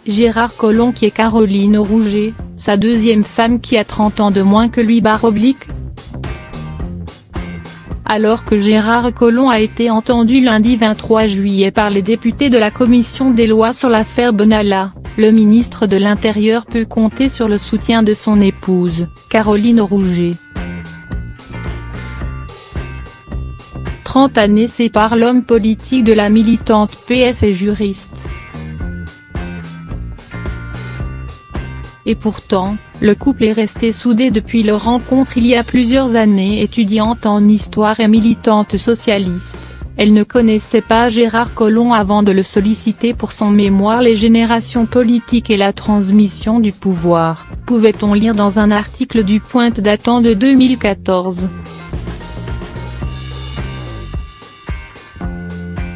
Gérard Collomb qui est Caroline Rouget, sa deuxième femme qui a 30 ans de moins que lui. Alors que Gérard Collomb a été entendu lundi 23 juillet par les députés de la commission des lois sur l'affaire Benalla, le ministre de l'Intérieur peut compter sur le soutien de son épouse, Caroline Rouget. 30 années séparent l'homme politique de la militante PS et juriste. Et pourtant, le couple est resté soudé depuis leur rencontre il y a plusieurs années. Étudiante en histoire et militante socialiste, elle ne connaissait pas Gérard Collomb avant de le solliciter pour son mémoire Les générations politiques et la transmission du pouvoir, pouvait-on lire dans un article du Point datant de 2014.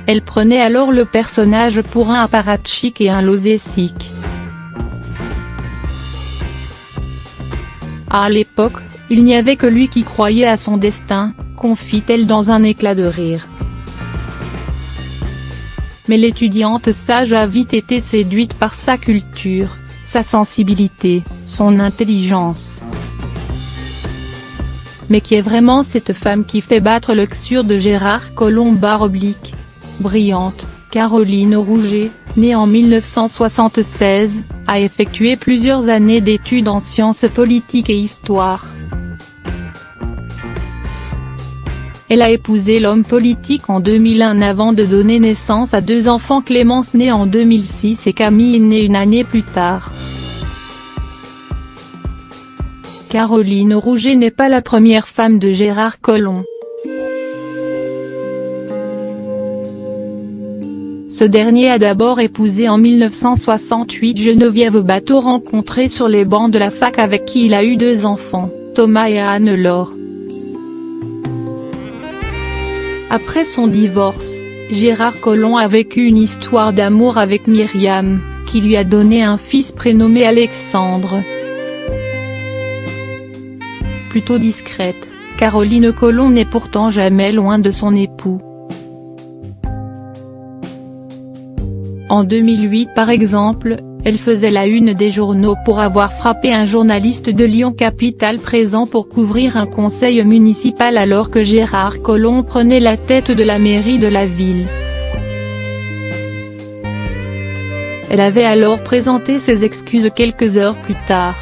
Elle prenait alors le personnage pour un apparatchik et un lozésique. À l'époque, il n'y avait que lui qui croyait à son destin, confie-t-elle dans un éclat de rire. Mais l'étudiante sage a vite été séduite par sa culture, sa sensibilité, son intelligence. Mais qui est vraiment cette femme qui fait battre le cœur de Gérard Collomb ? Brillante, Caroline Rouget, née en 1976, a effectué plusieurs années d'études en sciences politiques et histoire. Elle a épousé l'homme politique en 2001 avant de donner naissance à 2 enfants, Clémence née en 2006 et Camille née une année plus tard. Caroline Rouget n'est pas la première femme de Gérard Collomb. Ce dernier a d'abord épousé en 1968 Geneviève Bateau, rencontrée sur les bancs de la fac, avec qui il a eu 2 enfants, Thomas et Anne-Laure. Après son divorce, Gérard Collomb a vécu une histoire d'amour avec Myriam, qui lui a donné un fils prénommé Alexandre. Plutôt discrète, Caroline Collomb n'est pourtant jamais loin de son époux. En 2008 par exemple, elle faisait la une des journaux pour avoir frappé un journaliste de Lyon Capitale présent pour couvrir un conseil municipal alors que Gérard Collomb prenait la tête de la mairie de la ville. Elle avait alors présenté ses excuses quelques heures plus tard.